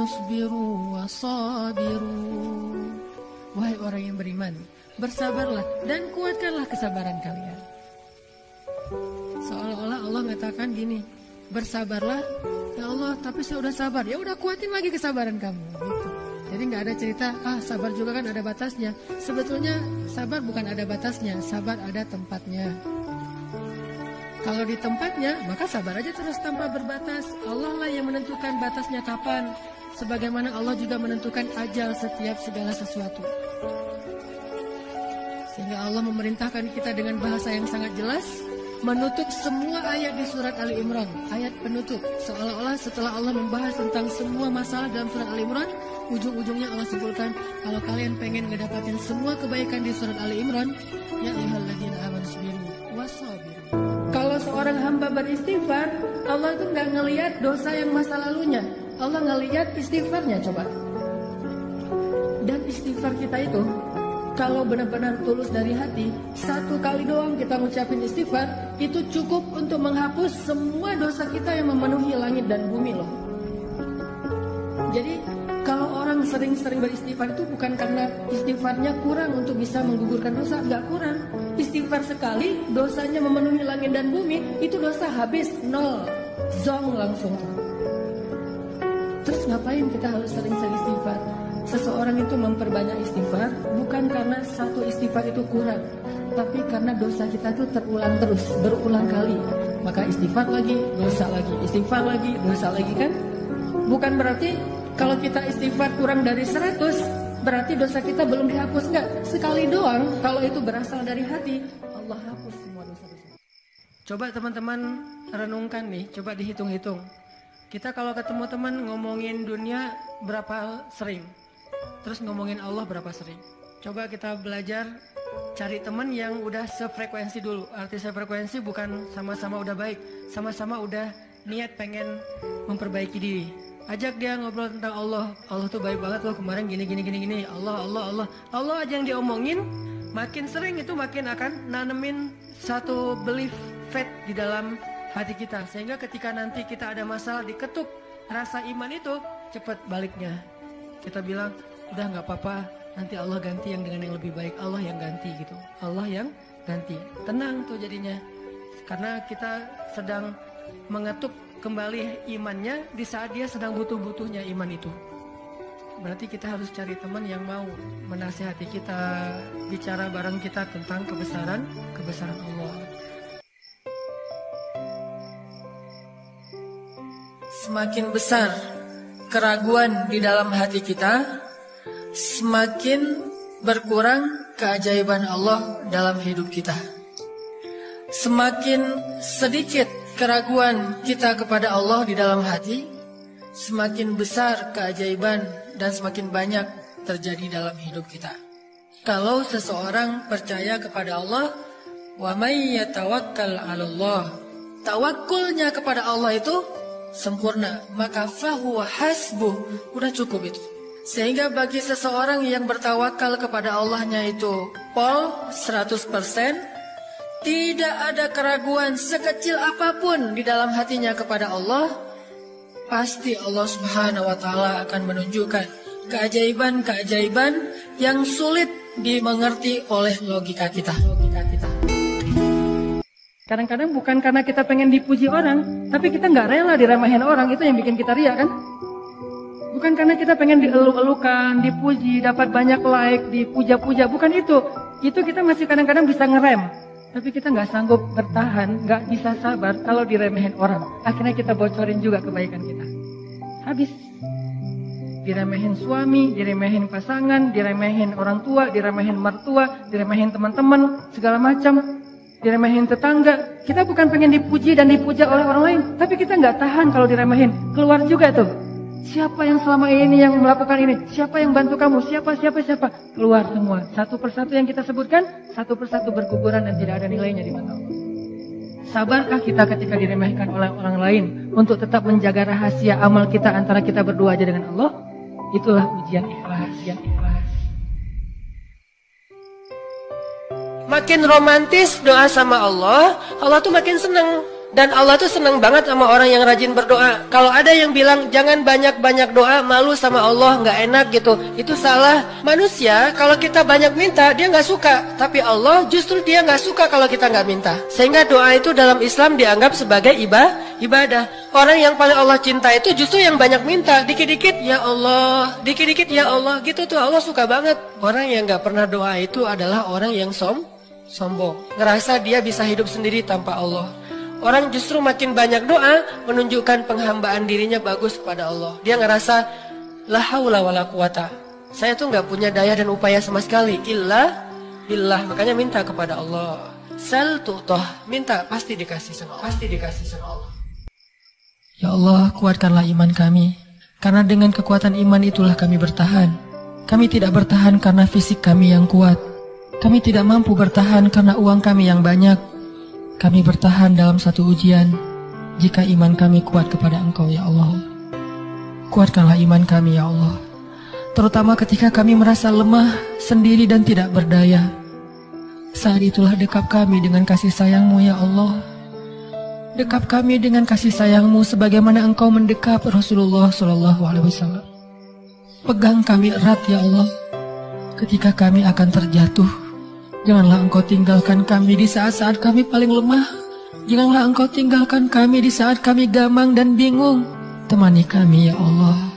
isbiru wasabiru. Wahai orang yang beriman, bersabarlah dan kuatkanlah kesabaran kalian. Seolah-olah Allah mengatakan gini, bersabarlah, ya Allah, tapi saya udah sabar. Ya udah, kuatin lagi kesabaran kamu, gitu. Jadi nggak ada cerita, sabar juga kan ada batasnya. Sebetulnya sabar bukan ada batasnya, sabar ada tempatnya. Kalau di tempatnya, maka sabar aja terus tanpa berbatas. Allah lah yang menentukan batasnya kapan. Sebagaimana Allah juga menentukan ajal setiap segala sesuatu. Sehingga Allah memerintahkan kita dengan bahasa yang sangat jelas, menutup semua ayat di surat Ali Imran, ayat penutup. Seolah-olah setelah Allah membahas tentang semua masalah dalam surat Ali Imran, ujung-ujungnya Allah sebutkan, kalau kalian pengen ngedapatin semua kebaikan di surat Ali Imran, ya ayyuhalladzina amanu isbiru wasabiru. Kalau seorang hamba beristighfar, Allah itu nggak ngelihat dosa yang masa lalunya, Allah ngelihat istighfarnya. Coba. Dan istighfar kita itu, kalau benar-benar tulus dari hati, satu kali doang kita ngucapin istighfar, itu cukup untuk menghapus semua dosa kita yang memenuhi langit dan bumi loh. Jadi kalau orang sering-sering beristighfar itu bukan karena istighfarnya kurang untuk bisa menggugurkan dosa, nggak kurang. Istighfar sekali, dosanya memenuhi langit dan bumi, itu dosa habis, nol, zong langsung. Terus ngapain kita harus sering-sering istighfar? Seseorang itu memperbanyak istighfar bukan karena satu istighfar itu kurang, tapi karena dosa kita itu terulang terus, berulang kali. Maka istighfar lagi, dosa lagi, istighfar lagi, dosa lagi, kan? Bukan berarti kalau kita istighfar kurang dari 100, berarti dosa kita belum dihapus. Enggak, sekali doang. Kalau itu berasal dari hati, Allah hapus semua dosa-dosa. Coba teman-teman renungkan nih, coba dihitung-hitung. Kita kalau ketemu teman ngomongin dunia berapa sering? Terus ngomongin Allah berapa sering? Coba kita belajar cari teman yang udah sefrekuensi dulu. Arti sefrekuensi bukan sama-sama udah baik, sama-sama udah niat pengen memperbaiki diri. Ajak dia ngobrol tentang Allah. Allah tuh baik banget loh, kemarin gini. Allah aja yang diomongin. Makin sering itu makin akan nanemin satu belief faith di dalam hati kita. Sehingga ketika nanti kita ada masalah, diketuk rasa iman itu, cepat baliknya. Kita bilang, udah gak apa-apa, nanti Allah ganti yang dengan yang lebih baik. Allah yang ganti gitu, Allah yang ganti. Tenang tuh jadinya. Karena kita sedang mengetuk kembali imannya di saat dia sedang butuh-butuhnya iman itu. Berarti kita harus cari teman yang mau menasihati kita, bicara bareng kita tentang kebesaran Allah. Semakin besar keraguan di dalam hati kita, semakin berkurang keajaiban Allah dalam hidup kita. Semakin sedikit keraguan kita kepada Allah di dalam hati, semakin besar keajaiban dan semakin banyak terjadi dalam hidup kita. Kalau seseorang percaya kepada Allah, wa may yatawakkal 'alallah, tawakulnya kepada Allah itu sempurna, maka fahuwa hasbuh, udah cukup itu. Sehingga bagi seseorang yang bertawakal kepada Allahnya itu pol 100%, tidak ada keraguan sekecil apapun di dalam hatinya kepada Allah, pasti Allah Subhanahu wa Ta'ala akan menunjukkan keajaiban-keajaiban yang sulit dimengerti oleh logika kita. Kadang-kadang bukan karena kita pengen dipuji orang, tapi kita nggak rela diremehin orang, itu yang bikin kita riak, kan? Bukan karena kita pengen dieluk-elukan, dipuji, dapat banyak like, dipuja-puja, bukan itu. Itu kita masih kadang-kadang bisa ngerem, tapi kita nggak sanggup bertahan, nggak bisa sabar kalau diremehin orang. Akhirnya kita bocorin juga kebaikan kita. Habis. Diremehin suami, diremehin pasangan, diremehin orang tua, diremehin mertua, diremehin teman-teman, segala macam. Diremehin tetangga. Kita bukan pengen dipuji dan dipuja oleh orang lain, tapi kita nggak tahan kalau diremehin. Keluar juga tuh. Siapa yang selama ini yang melakukan ini? Siapa yang bantu kamu? Siapa? Keluar semua. Satu persatu yang kita sebutkan, satu persatu berguguran dan tidak ada nilainya di mata Allah. Sabarkah kita ketika diremehkan oleh orang lain untuk tetap menjaga rahasia amal kita antara kita berdua aja dengan Allah? Itulah ujian ikhlas. Makin romantis doa sama Allah, Allah tuh makin senang. Dan Allah tuh senang banget sama orang yang rajin berdoa. Kalau ada yang bilang jangan banyak-banyak doa, malu sama Allah, nggak enak gitu, itu salah. Manusia kalau kita banyak minta dia nggak suka, tapi Allah justru dia nggak suka kalau kita nggak minta. Sehingga doa itu dalam Islam dianggap sebagai ibadah. Orang yang paling Allah cinta itu justru yang banyak minta, dikit-dikit ya Allah, dikit-dikit ya Allah, gitu tuh Allah suka banget. Orang yang nggak pernah doa itu adalah orang yang sombong, ngerasa dia bisa hidup sendiri tanpa Allah. Orang justru makin banyak doa menunjukkan penghambaan dirinya bagus kepada Allah. Dia ngerasa la haula wala quwata. Saya tuh nggak punya daya dan upaya sama sekali. Illa billah. Makanya minta kepada Allah. Sal tu'tah. Minta pasti dikasih sama Allah. Pasti dikasih sama Allah. Ya Allah, kuatkanlah iman kami. Karena dengan kekuatan iman itulah kami bertahan. Kami tidak bertahan karena fisik kami yang kuat. Kami tidak mampu bertahan karena uang kami yang banyak. Kami bertahan dalam satu ujian jika iman kami kuat kepada Engkau, ya Allah. Kuatkanlah iman kami, ya Allah. Terutama ketika kami merasa lemah, sendiri dan tidak berdaya. Saat itulah dekap kami dengan kasih sayang-Mu, ya Allah. Dekap kami dengan kasih sayang-Mu sebagaimana Engkau mendekap Rasulullah SAW. Pegang kami erat, ya Allah, ketika kami akan terjatuh. Janganlah Engkau tinggalkan kami di saat-saat kami paling lemah. Janganlah Engkau tinggalkan kami di saat kami gamang dan bingung. Temani kami, ya Allah.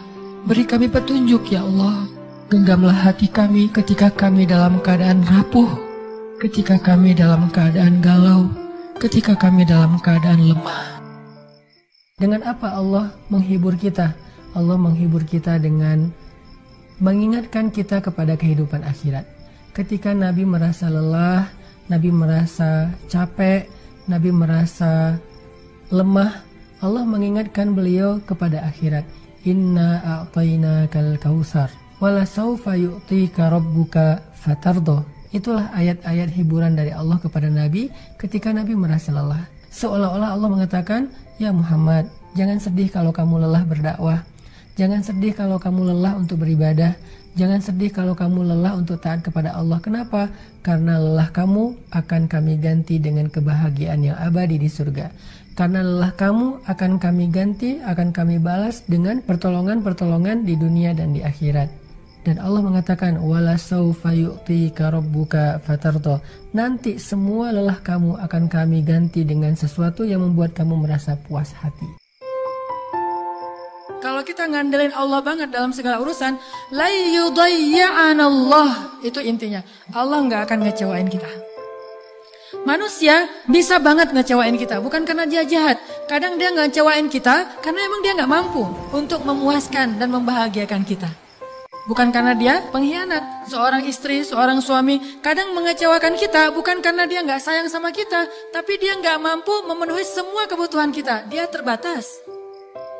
Beri kami petunjuk, ya Allah. Genggamlah hati kami ketika kami dalam keadaan rapuh, ketika kami dalam keadaan galau, ketika kami dalam keadaan lemah. Dengan apa Allah menghibur kita? Allah menghibur kita dengan mengingatkan kita kepada kehidupan akhirat. Ketika Nabi merasa lelah, Nabi merasa capek, Nabi merasa lemah, Allah mengingatkan beliau kepada akhirat. Inna a'tainakal kautsar wala saufa yu'tika rabbuka fatardo. Itulah ayat-ayat hiburan dari Allah kepada Nabi ketika Nabi merasa lelah. Seolah-olah Allah mengatakan, ya Muhammad, jangan sedih kalau kamu lelah berdakwah. Jangan sedih kalau kamu lelah untuk beribadah. Jangan sedih kalau kamu lelah untuk taat kepada Allah. Kenapa? Karena lelah kamu akan kami ganti dengan kebahagiaan yang abadi di surga. Karena lelah kamu akan kami ganti, akan kami balas dengan pertolongan-pertolongan di dunia dan di akhirat. Dan Allah mengatakan, wala saufa yu'tika rabbuka fatardo. Nanti semua lelah kamu akan kami ganti dengan sesuatu yang membuat kamu merasa puas hati. Kalau kita ngandelin Allah banget dalam segala urusan, la yudayya'anallah, itu intinya. Allah nggak akan ngecewain kita. Manusia bisa banget ngecewain kita, bukan karena dia jahat. Kadang dia ngecewain kita karena emang dia nggak mampu untuk memuaskan dan membahagiakan kita. Bukan karena dia pengkhianat. Seorang istri, seorang suami kadang mengecewakan kita bukan karena dia nggak sayang sama kita, tapi dia nggak mampu memenuhi semua kebutuhan kita. Dia terbatas.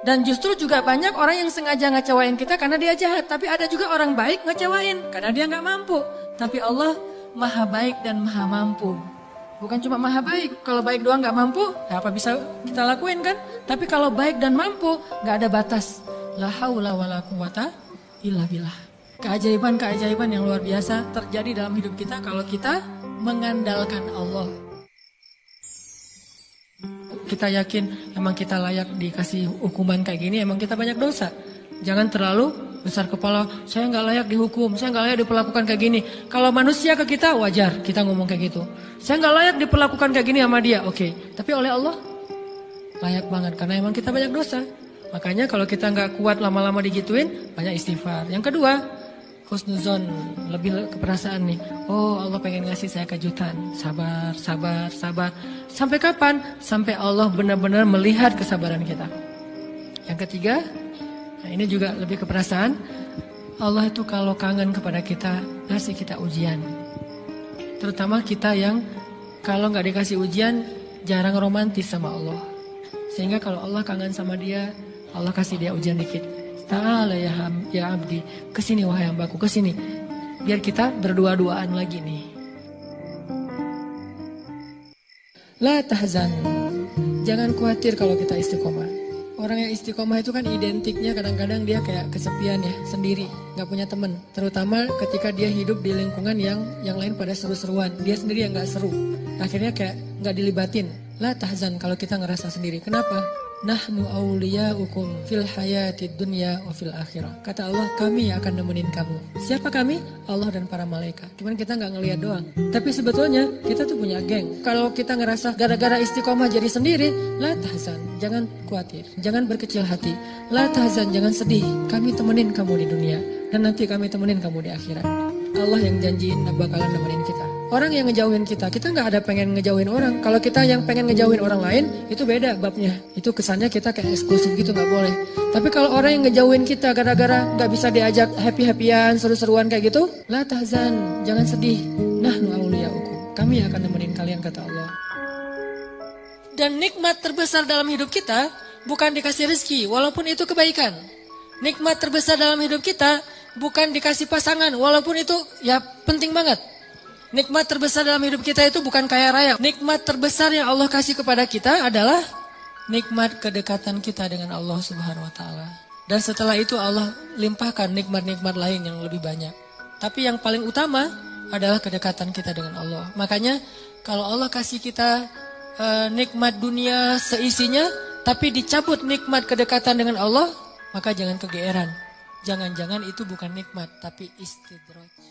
Dan justru juga banyak orang yang sengaja ngecewain kita karena dia jahat. Tapi ada juga orang baik ngecewain karena dia nggak mampu. Tapi Allah maha baik dan maha mampu. Bukan cuma maha baik. Kalau baik doang nggak mampu, ya apa bisa kita lakuin kan? Tapi kalau baik dan mampu, nggak ada batas. La haula wala quwata illa billah. Keajaiban-keajaiban yang luar biasa terjadi dalam hidup kita kalau kita mengandalkan Allah. Kita yakin emang kita layak dikasih hukuman kayak gini, emang kita banyak dosa. Jangan terlalu besar kepala, saya nggak layak dihukum, saya nggak layak diperlakukan kayak gini. Kalau manusia ke kita wajar kita ngomong kayak gitu. Saya nggak layak diperlakukan kayak gini sama dia, oke. Tapi oleh Allah layak banget karena emang kita banyak dosa. Makanya kalau kita nggak kuat lama-lama digituin, banyak istighfar. Yang kedua, husnuzon, lebih keperasaan nih. Oh, Allah pengen ngasih saya kejutan. Sabar, sabar, sabar. Sampai kapan? Sampai Allah benar-benar melihat kesabaran kita. Yang ketiga, nah ini juga lebih keperasaan. Allah itu kalau kangen kepada kita, ngasih kita ujian. Terutama kita yang kalau nggak dikasih ujian, jarang romantis sama Allah. Sehingga kalau Allah kangen sama dia, Allah kasih dia ujian dikit. Ta'ala ya abdi, kesini wahai hambaku, kesini. Biar kita berdua-duaan lagi nih. La tahzan, jangan khawatir kalau kita istiqomah. Orang yang istiqomah itu kan identiknya kadang-kadang dia kayak kesepian ya, sendiri, gak punya teman. Terutama ketika dia hidup di lingkungan yang lain pada seru-seruan, dia sendiri yang gak seru. Akhirnya kayak gak dilibatin. La tahzan kalau kita ngerasa sendiri. Kenapa? Nahnu awliya'ukum fil hayatid dunya wa fil akhirah. Kata Allah, kami akan nemenin kamu. Siapa kami? Allah dan para malaikat. Cuman kita nggak ngelihat doang. Tapi sebetulnya kita tuh punya geng. Kalau kita ngerasa gara-gara istiqomah jadi sendiri, la tahzan, jangan khawatir, jangan berkecil hati. La tahzan, jangan sedih. Kami temenin kamu di dunia dan nanti kami temenin kamu di akhirat. Allah yang janjiin bakalan nemenin kita. Orang yang ngejauhin kita nggak ada pengen ngejauhin orang. Kalau kita yang pengen ngejauhin orang lain, itu beda babnya. Itu kesannya kita kayak eksklusif gitu, nggak boleh. Tapi kalau orang yang ngejauhin kita gara-gara nggak bisa diajak happy-happyan, seru-seruan kayak gitu, la tahzan, jangan sedih. Nahnu awliya'ukum, kami akan nemenin kalian, kata Allah. Dan nikmat terbesar dalam hidup kita bukan dikasih rezeki, walaupun itu kebaikan. Nikmat terbesar dalam hidup kita bukan dikasih pasangan, walaupun itu ya penting banget. Nikmat terbesar dalam hidup kita itu bukan kaya raya. Nikmat terbesar yang Allah kasih kepada kita adalah nikmat kedekatan kita dengan Allah Subhanahu wa taala. Dan setelah itu Allah limpahkan nikmat-nikmat lain yang lebih banyak. Tapi yang paling utama adalah kedekatan kita dengan Allah. Makanya kalau Allah kasih kita nikmat dunia seisinya, tapi dicabut nikmat kedekatan dengan Allah, maka jangan kegeeran. Jangan-jangan itu bukan nikmat, tapi istidraj.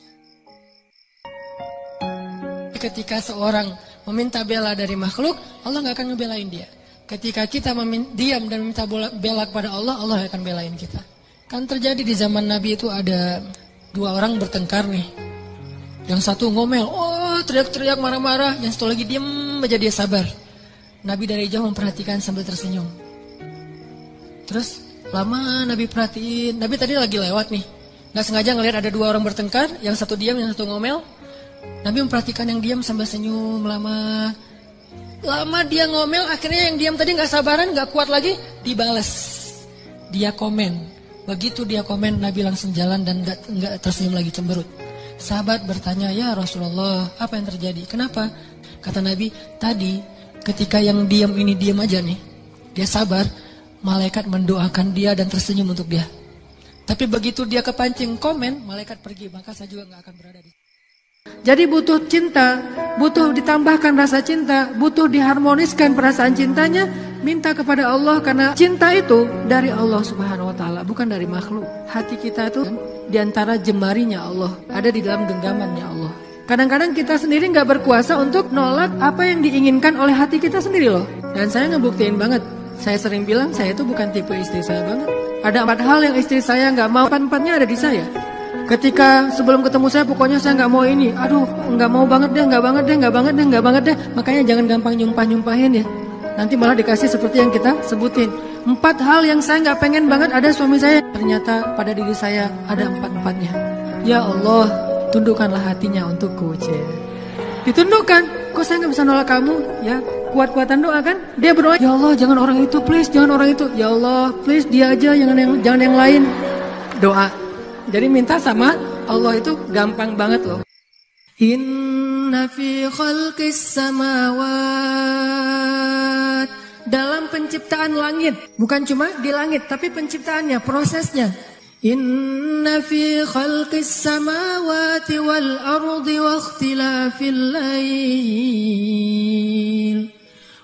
Ketika seorang meminta bela dari makhluk, Allah gak akan ngebelain dia. Ketika kita diam dan minta bela kepada Allah, Allah akan belain kita. Kan terjadi di zaman Nabi itu ada dua orang bertengkar nih. Yang satu ngomel, teriak-teriak marah-marah. Yang satu lagi diam aja, dia sabar. Nabi dari jauh memperhatikan sambil tersenyum. Terus lama Nabi perhatiin, Nabi tadi lagi lewat nih, gak sengaja ngelihat ada dua orang bertengkar. Yang satu diam, yang satu ngomel. Nabi memperhatikan yang diam sambil senyum lama. Lama dia ngomel, akhirnya yang diam tadi gak sabaran, gak kuat lagi, dibalas. Dia komen. Begitu dia komen, Nabi langsung jalan dan gak tersenyum lagi, cemberut. Sahabat bertanya, ya Rasulullah, apa yang terjadi? Kenapa? Kata Nabi, tadi ketika yang diam ini diam aja nih, dia sabar, malaikat mendoakan dia dan tersenyum untuk dia. Tapi begitu dia kepancing komen, malaikat pergi, maka saya juga gak akan berada di. Jadi butuh cinta, butuh ditambahkan rasa cinta, butuh diharmoniskan perasaan cintanya, minta kepada Allah, karena cinta itu dari Allah Subhanahu wa taala, bukan dari makhluk. Hati kita itu diantara jemarinya Allah, ada di dalam genggamannya Allah. Kadang-kadang kita sendiri gak berkuasa untuk nolak apa yang diinginkan oleh hati kita sendiri loh. Dan saya ngebuktiin banget, saya sering bilang saya itu bukan tipe istri saya banget. Ada 4 hal yang istri saya gak mau, 4-4-nya ada di saya. Ketika sebelum ketemu saya, pokoknya saya nggak mau ini. Aduh, nggak mau banget deh, nggak banget deh. Makanya jangan gampang nyumpahin ya. Nanti malah dikasih seperti yang kita sebutin. 4 hal yang saya nggak pengen banget ada suami saya. Ternyata pada diri saya ada 4-4-nya. Ya Allah, tundukkanlah hatinya untukku. Ditundukkan. Kok saya nggak bisa nolak kamu? Ya, kuat-kuatan doa kan? Dia berdoa, ya Allah, jangan orang itu, please, jangan orang itu. Ya Allah, please dia aja, jangan yang lain. Doa. Jadi minta sama Allah itu gampang banget loh. Inna fi khalqis samawat, dalam penciptaan langit, bukan cuma di langit tapi penciptaannya, prosesnya. Inna fi khalqis samawati wal ardi wa ikhtilafil lail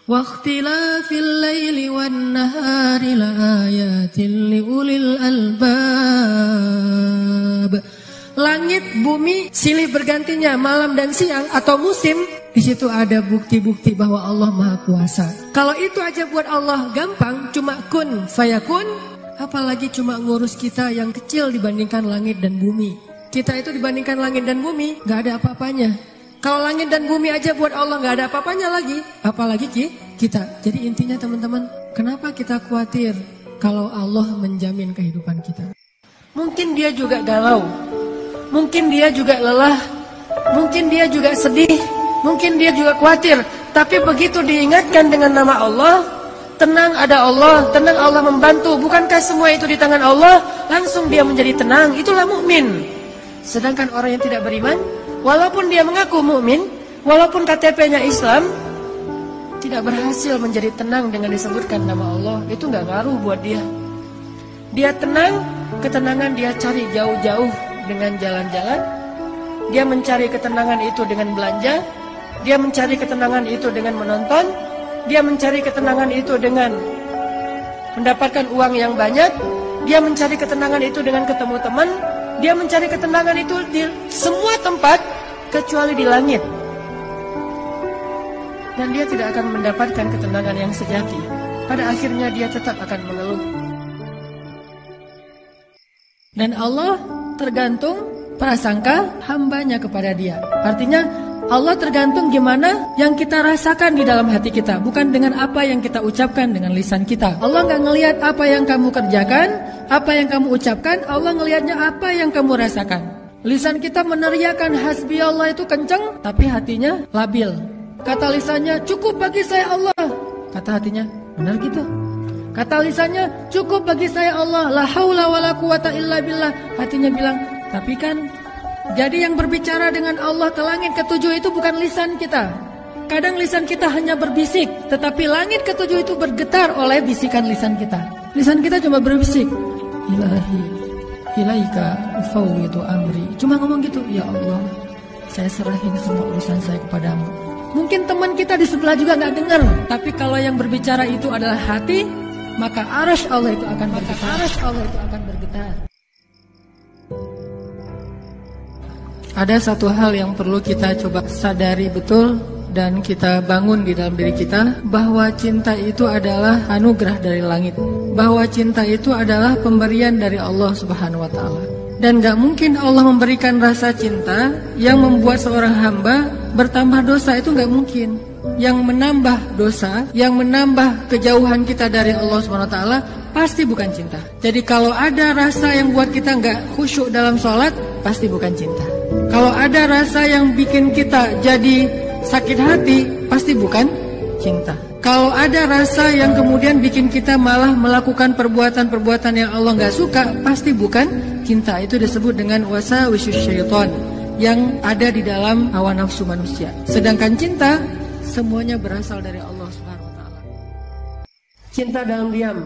wa ikhtilafil laili wan nahari la ayatin liulil albab. Langit, bumi, silih bergantinya malam dan siang atau musim. Di situ ada bukti-bukti bahwa Allah Maha Kuasa. Kalau itu aja buat Allah gampang, cuma kun fayakun, apalagi cuma ngurus kita yang kecil dibandingkan langit dan bumi. Kita itu dibandingkan langit dan bumi gak ada apa-apanya. Kalau langit dan bumi aja buat Allah gak ada apa-apanya lagi, apalagi kita. Jadi intinya teman-teman, kenapa kita khawatir kalau Allah menjamin kehidupan kita? Mungkin dia juga galau, mungkin dia juga lelah, mungkin dia juga sedih, mungkin dia juga khawatir. Tapi begitu diingatkan dengan nama Allah, tenang, ada Allah, tenang, Allah membantu. Bukankah semua itu di tangan Allah? Langsung dia menjadi tenang, itulah mukmin. Sedangkan orang yang tidak beriman, walaupun dia mengaku mukmin, walaupun KTP-nya Islam, tidak berhasil menjadi tenang dengan disebutkan nama Allah. Itu gak ngaruh buat dia. Dia tenang, ketenangan dia cari jauh-jauh dengan jalan-jalan. Dia mencari ketenangan itu dengan belanja. Dia mencari ketenangan itu dengan menonton. dia mencari ketenangan itu dengan mendapatkan uang yang banyak, dia mencari ketenangan itu dengan ketemu teman, dia mencari ketenangan itu di semua tempat kecuali di langit. Dan dia tidak akan mendapatkan ketenangan yang sejati. Pada akhirnya dia tetap akan mengeluh. Dan Allah tergantung prasangka hambanya kepada dia. Artinya Allah tergantung gimana yang kita rasakan di dalam hati kita, bukan dengan apa yang kita ucapkan dengan lisan kita. Allah nggak ngelihat apa yang kamu kerjakan, apa yang kamu ucapkan. Allah ngelihatnya apa yang kamu rasakan. Lisan kita meneriakan hasbi Allah itu kenceng, tapi hatinya labil. Kata lisannya, cukup bagi saya Allah. Kata hatinya, benar gitu. Kata lisannya, cukup bagi saya Allah, la haula wala quwata illa billah. Hatinya bilang, tapi kan jadi yang berbicara dengan Allah ke langit ketujuh itu bukan lisan kita. Kadang lisan kita hanya berbisik, tetapi langit ketujuh itu bergetar oleh bisikan lisan kita. Lisan kita cuma berbisik, Ilahi, ilaika ufawwidu amri. Cuma ngomong gitu, ya Allah, saya serahin semua urusan saya kepadamu. Mungkin teman kita di sebelah juga nggak dengar, tapi kalau yang berbicara itu adalah hati, maka arasy Allah itu akan bergetar. Ada satu hal yang perlu kita coba sadari betul dan kita bangun di dalam diri kita, bahwa cinta itu adalah anugerah dari langit, bahwa cinta itu adalah pemberian dari Allah Subhanahu wa Ta'ala. Dan gak mungkin Allah memberikan rasa cinta yang membuat seorang hamba bertambah dosa, itu gak mungkin. Yang menambah dosa, yang menambah kejauhan kita dari Allah SWT pasti bukan cinta. Jadi kalau ada rasa yang buat kita gak khusyuk dalam sholat, pasti bukan cinta. Kalau ada rasa yang bikin kita jadi sakit hati, pasti bukan cinta. Kalau ada rasa yang kemudian bikin kita malah melakukan perbuatan-perbuatan yang Allah gak suka, pasti bukan cinta. Itu disebut dengan wasawisyus syaitan yang ada di dalam hawa nafsu manusia. Sedangkan cinta semuanya berasal dari Allah Subhanahu wa Ta'ala. Cinta dalam diam.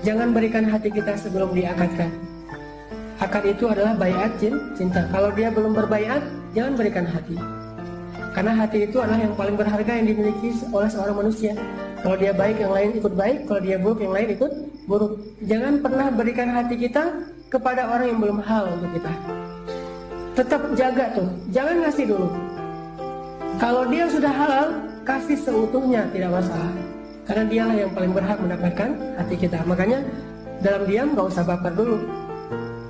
Jangan berikan hati kita sebelum diakatkan. Akad itu adalah baiat cinta. Kalau dia belum berbaiat, jangan berikan hati. Karena hati itu adalah yang paling berharga yang dimiliki oleh seorang manusia. Kalau dia baik, yang lain ikut baik. Kalau dia buruk, yang lain ikut buruk. Jangan pernah berikan hati kita kepada orang yang belum halal untuk kita. Tetap jaga tuh, jangan ngasih dulu. Kalau dia sudah halal, kasih seutuhnya, tidak masalah. Karena dialah yang paling berhak mendapatkan hati kita. Makanya dalam diam gak usah baper dulu.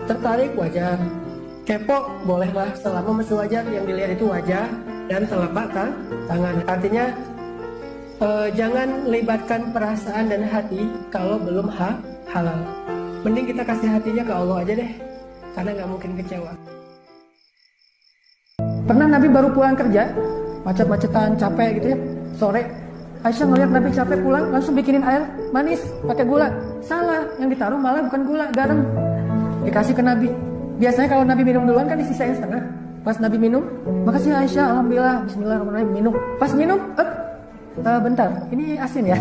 Tertarik wajar, kepo bolehlah selama masih wajar. Yang dilihat itu wajah dan telapak tangan. Artinya jangan libatkan perasaan dan hati kalau belum halal. Mending kita kasih hatinya ke Allah aja deh, karena gak mungkin kecewa. Pernah Nabi baru pulang kerja, macet-macetan, capek gitu ya, sore. Aisyah ngeliat Nabi capek pulang, langsung bikinin air manis pakai gula. Salah, yang ditaruh malah bukan gula, garam. Dikasih ke Nabi. Biasanya kalau Nabi minum duluan kan disisain setengah. Pas Nabi minum, makasih Aisyah, alhamdulillah, bismillahirrahmanirrahim, minum. Pas minum, bentar, ini asin ya.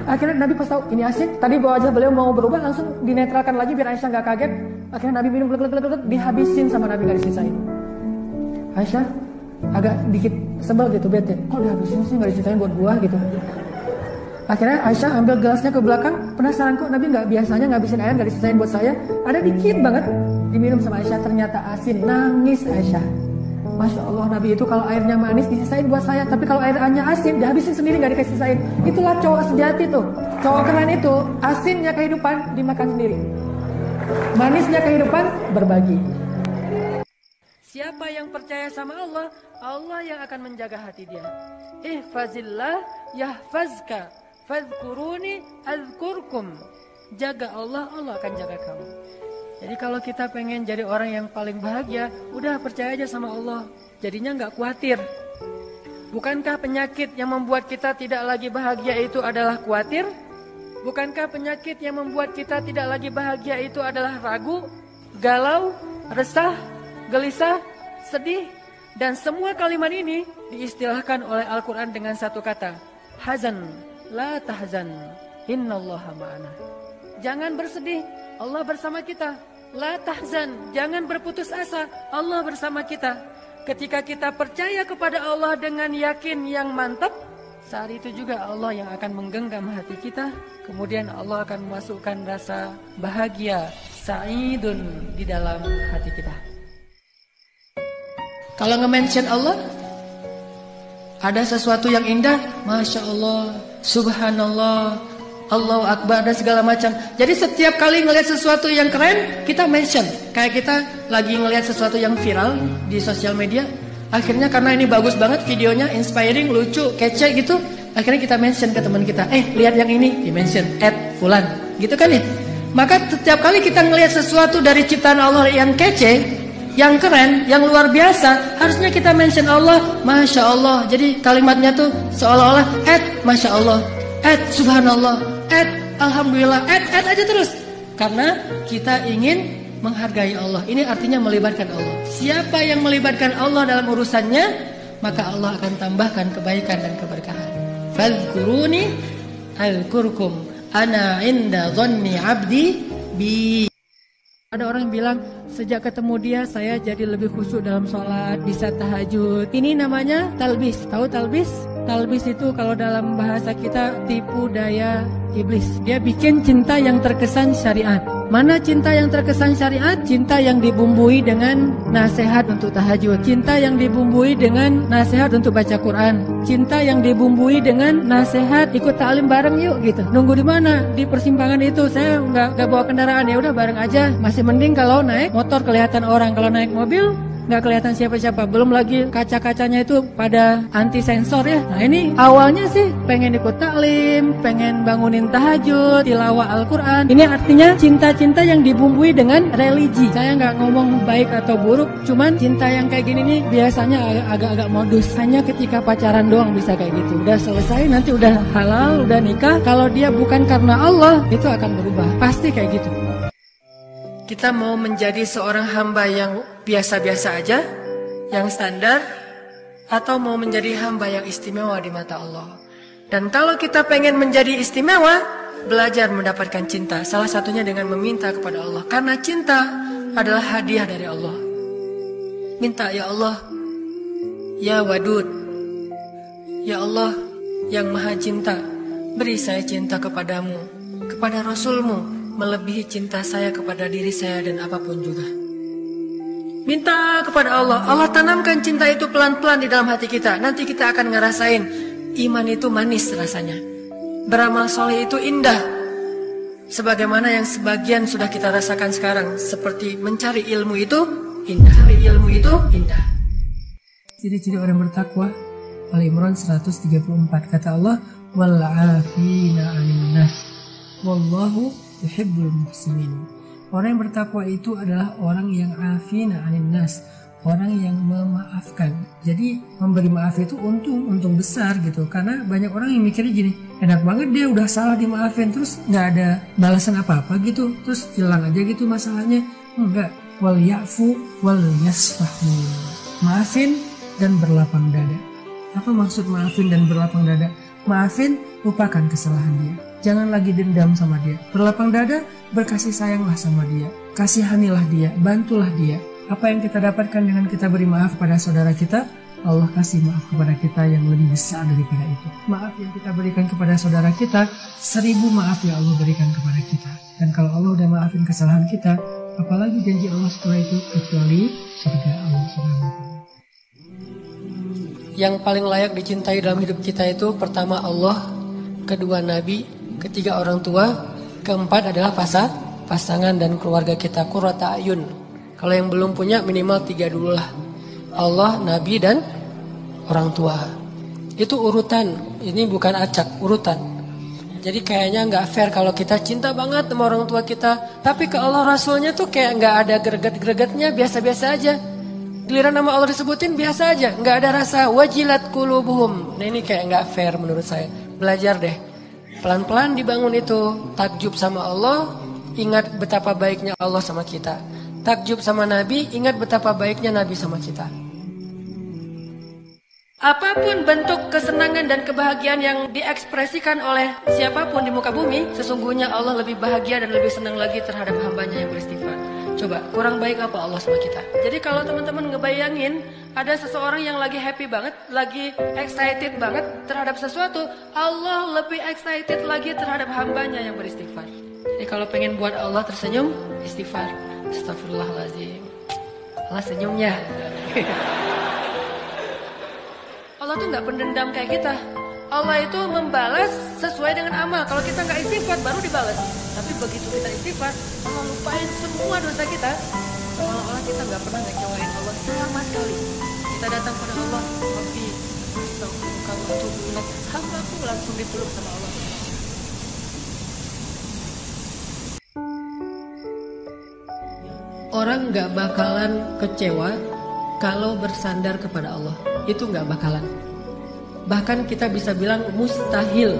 Akhirnya Nabi pas tahu ini asin, tadi wajah beliau mau berubah, langsung dinetralkan lagi biar Aisyah nggak kaget. Akhirnya Nabi minum, dihabisin sama Nabi, nggak disisain. Aisyah agak dikit sebel gitu, bete. Kok dihabisin sih, nggak disisain buat gua gitu. Akhirnya Aisyah ambil gelasnya ke belakang, penasaran kok Nabi nggak biasanya ngabisin air, nggak disisain buat saya. Ada dikit banget, diminum sama Aisyah, ternyata asin. Nangis Aisyah. Masya Allah, Nabi itu kalau airnya manis disisain buat saya, tapi kalau airnya asin dihabisin sendiri, nggak dikasih sisain. Itulah cowok sejati tuh. Cowok keren itu, asinnya kehidupan dimakan sendiri, manisnya kehidupan berbagi. Siapa yang percaya sama Allah, Allah yang akan menjaga hati dia. Ihfazillah yahfazka, fadhkuruni azkurkum. Jaga Allah, Allah akan jaga kamu. Jadi kalau kita pengen jadi orang yang paling bahagia, udah percaya aja sama Allah. Jadinya nggak khawatir. Bukankah penyakit yang membuat kita tidak lagi bahagia itu adalah khawatir? Bukankah penyakit yang membuat kita tidak lagi bahagia itu adalah ragu, galau, resah, gelisah, sedih? Dan semua kalimat ini diistilahkan oleh Al-Quran dengan satu kata, hazan, la tahzan, innallaha ma'ana. Jangan bersedih, Allah bersama kita. La tahzan, jangan berputus asa, Allah bersama kita. Ketika kita percaya kepada Allah dengan yakin yang mantap, saat itu juga Allah yang akan menggenggam hati kita. Kemudian Allah akan memasukkan rasa bahagia, sa'idun di dalam hati kita. Kalau nge-mention Allah, ada sesuatu yang indah, Masya Allah, Subhanallah, Allahu Akbar, dan segala macam. Jadi setiap kali ngelihat sesuatu yang keren, kita mention. Kayak kita lagi ngelihat sesuatu yang viral di sosial media, akhirnya karena ini bagus banget videonya, inspiring, lucu, kece gitu, akhirnya kita mention ke teman kita, lihat yang ini, di-mention, @fulan, gitu kan ya. Maka setiap kali kita ngelihat sesuatu dari ciptaan Allah yang kece, yang keren, yang luar biasa, harusnya kita mention Allah, Masya Allah. Jadi kalimatnya tuh seolah-olah Masya Allah, Subhanallah, Alhamdulillah, aja terus. Karena kita ingin menghargai Allah. Ini artinya melibatkan Allah. Siapa yang melibatkan Allah dalam urusannya, maka Allah akan tambahkan kebaikan dan keberkahan. Fadhkuruni alkurkum ana inda dhanni abdi bi. Ada orang yang bilang, sejak ketemu dia saya jadi lebih khusyuk dalam sholat, bisa tahajud. Ini namanya talbis. Tahu talbis? Talbis itu kalau dalam bahasa kita tipu daya iblis. Dia bikin cinta yang terkesan syariat. Mana cinta yang terkesan syariat? Cinta yang dibumbui dengan nasihat untuk tahajud, cinta yang dibumbui dengan nasihat untuk baca Quran, cinta yang dibumbui dengan nasihat ikut ta'lim bareng yuk gitu. Nunggu di mana? Di persimpangan itu. Saya nggak bawa kendaraan, ya udah bareng aja. Masih mending kalau naik motor kelihatan orang, kalau naik mobil nggak kelihatan siapa-siapa. Belum lagi kaca-kacanya itu pada anti sensor ya. Nah ini awalnya sih pengen ikut taklim, pengen bangunin tahajud, tilawah Al-Quran. Ini artinya cinta-cinta yang dibumbui dengan religi. Saya nggak ngomong baik atau buruk, cuman cinta yang kayak gini nih biasanya agak-agak modus. Hanya ketika pacaran doang bisa kayak gitu. Udah selesai, nanti udah halal, udah nikah, kalau dia bukan karena Allah, itu akan berubah. Pasti kayak gitu. Kita mau menjadi seorang hamba yang biasa-biasa aja, yang standar, atau mau menjadi hamba yang istimewa di mata Allah. Dan kalau kita pengen menjadi istimewa, belajar mendapatkan cinta. Salah satunya dengan meminta kepada Allah. Karena cinta adalah hadiah dari Allah. Minta, ya Allah, ya Wadud, ya Allah yang maha cinta, beri saya cinta kepadamu, kepada Rasulmu, melebihi cinta saya kepada diri saya dan apapun juga. Minta kepada Allah. Allah tanamkan cinta itu pelan-pelan di dalam hati kita. Nanti kita akan ngerasain iman itu manis rasanya. Beramal soleh itu indah. Sebagaimana yang sebagian sudah kita rasakan sekarang. Seperti mencari ilmu itu indah. Mencari ilmu itu indah. Ciri-ciri orang bertakwa. Al-Imran 134 kata Allah, wal-'afina 'anil nas wallahu yuhibbul muhsinin. Orang yang bertakwa itu adalah orang yang afina 'anil nas, orang yang memaafkan. Jadi memberi maaf itu untung besar gitu. Karena banyak orang yang mikirnya gini, enak banget dia udah salah dimaafin terus nggak ada balasan apa-apa gitu, terus hilang aja gitu masalahnya. Enggak. Wal ya'fu wal yasfahu. Maafin dan berlapang dada. Apa maksud maafin dan berlapang dada? Maafin, lupakan kesalahan dia. Jangan lagi dendam sama dia. Berlapang dada, berkasih sayanglah sama dia. Kasihanilah dia, bantulah dia. Apa yang kita dapatkan dengan kita beri maaf kepada saudara kita, Allah kasih maaf kepada kita yang lebih besar daripada itu. Maaf yang kita berikan kepada saudara kita, 1000 maaf yang Allah berikan kepada kita. Dan kalau Allah udah maafin kesalahan kita, apalagi janji Allah setelah itu, kecuali surga Allah SWT. Yang paling layak dicintai dalam hidup kita itu pertama Allah, kedua Nabi, ketiga orang tua, keempat adalah pasangan dan keluarga kita. Qurrata ayun. Kalau yang belum punya minimal 3 dulu lah. Allah, Nabi, dan orang tua. Itu urutan. Ini bukan acak, urutan. Jadi kayaknya nggak fair kalau kita cinta banget sama orang tua kita, tapi ke Allah Rasulnya tuh kayak nggak ada greget-gregetnya, biasa-biasa aja. Giliran nama Allah disebutin biasa aja, nggak ada rasa wajilat qulubuhum. Nah ini kayak nggak fair menurut saya. Belajar deh. Pelan-pelan dibangun itu. Takjub sama Allah, ingat betapa baiknya Allah sama kita. Takjub sama Nabi, ingat betapa baiknya Nabi sama kita. Apapun bentuk kesenangan dan kebahagiaan yang diekspresikan oleh siapapun di muka bumi, sesungguhnya Allah lebih bahagia dan lebih senang lagi terhadap hambanya yang beristighfar. Coba, kurang baik apa Allah sama kita? Jadi kalau teman-teman ngebayangin ada seseorang yang lagi happy banget, lagi excited banget terhadap sesuatu, Allah lebih excited lagi terhadap hambanya yang beristighfar. Jadi kalau pengen buat Allah tersenyum, istighfar. Astagfirullahaladzim. Allah senyumnya. Allah tuh gak pendendam kayak kita. Allah itu membalas sesuai dengan amal. Kalau kita gak istighfar baru dibalas. Tapi begitu kita istighfar, Allah lupain semua dosa kita. Seolah-olah kita gak pernah ngecewain Allah sama sekali. Kita datang pada Allah, Rabbi, astagfirullah, hambaku langsung dipeluk sama Allah. Orang gak bakalan kecewa kalau bersandar kepada Allah. Itu gak bakalan. Bahkan kita bisa bilang mustahil.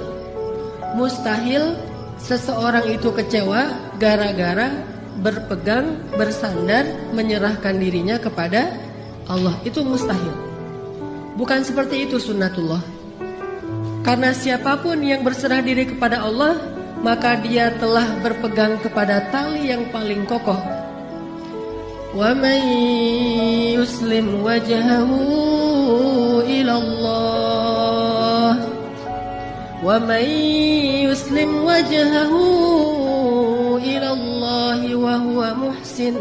Mustahil seseorang itu kecewa gara-gara berpegang, bersandar, menyerahkan dirinya kepada Allah. Itu mustahil. Bukan seperti itu sunnatullah. Karena siapapun yang berserah diri kepada Allah, maka dia telah berpegang kepada tali yang paling kokoh. وَمَنْ يُسْلِمْ وَجْهَهُ إِلَى اللَّهِ وَمَنْ يُسْلِمْ وَجْهَهُ إِلَى اللَّهِ وَهُوَ مُحْسِنٌ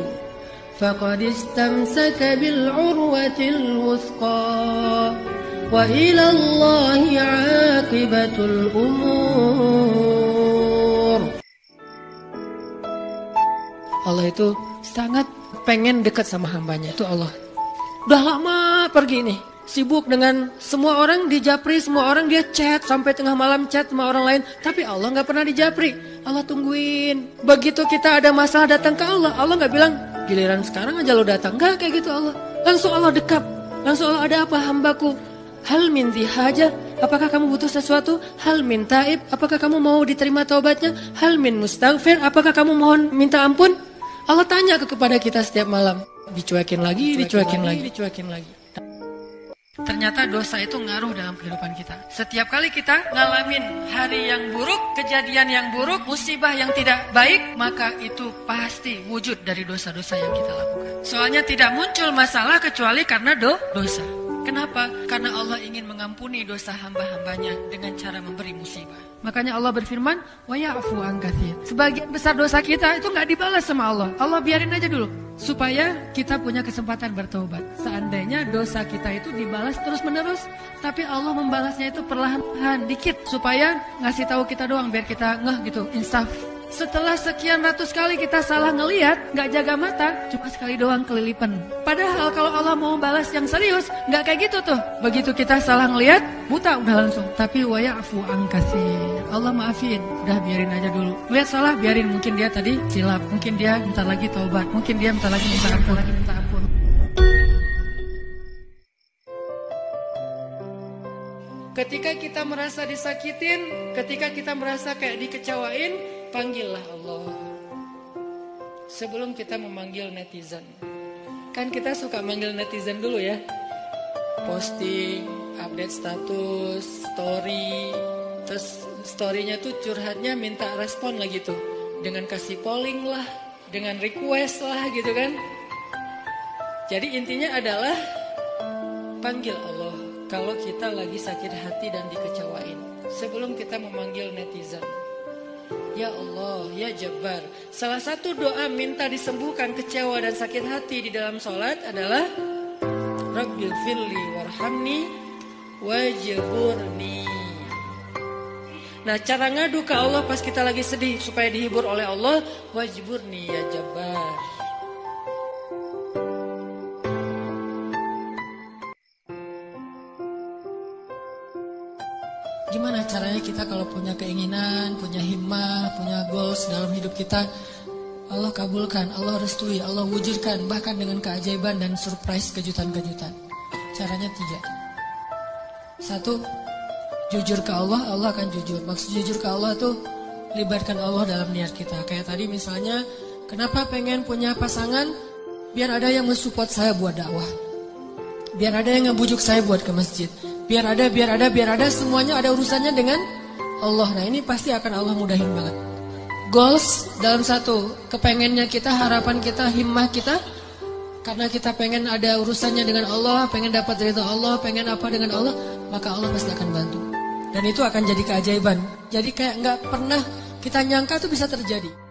فَقَدِ اسْتَمْسَكَ بِالْعُرْوَةِ الْوُثْقَى وَإِلَى اللَّهِ عَاقِبَةُ الْأُمُورِ. Allah itu sangat pengen dekat sama hambanya, itu Allah. Udah lama pergi nih, sibuk dengan semua orang, dijapri semua orang, dia chat sampai tengah malam, chat sama orang lain, tapi Allah gak pernah dijapri. Allah tungguin. Begitu kita ada masalah datang ke Allah, Allah gak bilang giliran sekarang aja lo datang, gak kayak gitu Allah. Langsung Allah dekat, langsung Allah, ada apa hambaku? Hal min haja, apakah kamu butuh sesuatu? Hal min taib, apakah kamu mau diterima taubatnya? Hal min mustaghfir, apakah kamu mohon minta ampun? Allah tanya kepada kita setiap malam. Dicuekin lagi. Ternyata dosa itu ngaruh dalam kehidupan kita. Setiap kali kita ngalamin hari yang buruk, kejadian yang buruk, musibah yang tidak baik, maka itu pasti wujud dari dosa-dosa yang kita lakukan. Soalnya tidak muncul masalah kecuali karena dosa. Kenapa? Karena Allah ingin mengampuni dosa hamba-hambanya dengan cara memberi musibah. Makanya Allah berfirman, wa ya'fu an katsir. Sebagian besar dosa kita itu nggak dibalas sama Allah. Allah biarin aja dulu supaya kita punya kesempatan bertobat. Seandainya dosa kita itu dibalas terus-menerus, tapi Allah membalasnya itu perlahan-lahan dikit supaya ngasih tahu kita doang biar kita ngeh gitu, insaf. Setelah sekian ratus kali kita salah ngelihat, gak jaga mata, cuma sekali doang kelilipan. Padahal kalau Allah mau balas yang serius, gak kayak gitu tuh. Begitu kita salah ngelihat, buta udah langsung. Tapi wa ya'fu an katsir. Allah maafin, udah biarin aja dulu. Lihat salah, biarin, mungkin dia tadi silap, mungkin dia bentar lagi taubat, mungkin dia bentar lagi minta ampun. Ketika kita merasa disakitin, ketika kita merasa kayak dikecewain, panggillah Allah. Sebelum kita memanggil netizen. Kan kita suka manggil netizen dulu ya. Posting, update status, story. Terus storynya tuh curhatnya minta respon lah gitu. Dengan kasih polling lah, dengan request lah gitu kan. Jadi intinya adalah panggil Allah kalau kita lagi sakit hati dan dikecewain. Sebelum kita memanggil netizen. Ya Allah, ya Jabbar. Salah satu doa minta disembuhkan kecewa dan sakit hati di dalam sholat adalah Rabbil firli warhamni wajburni. Nah, cara ngadu ke Allah pas kita lagi sedih supaya dihibur oleh Allah, wajburni ya Jabbar. Gimana caranya kita kalau punya keinginan, punya himmah, punya goals dalam hidup kita, Allah kabulkan, Allah restui, Allah wujudkan, bahkan dengan keajaiban dan surprise kejutan-kejutan. Caranya 3. 1, jujur ke Allah, Allah akan jujur. Maksud jujur ke Allah tuh libatkan Allah dalam niat kita. Kayak tadi misalnya, kenapa pengen punya pasangan? Biar ada yang mensupport saya buat dakwah. Biar ada yang ngebujuk saya buat ke masjid. Biar ada, semuanya ada urusannya dengan Allah. Nah ini pasti akan Allah mudahin banget. goals dalam satu, kepengennya kita, harapan kita, himmah kita, karena kita pengen ada urusannya dengan Allah, pengen dapat ridho Allah, pengen apa dengan Allah, maka Allah pasti akan bantu. Dan itu akan jadi keajaiban. Jadi kayak nggak pernah kita nyangka itu bisa terjadi.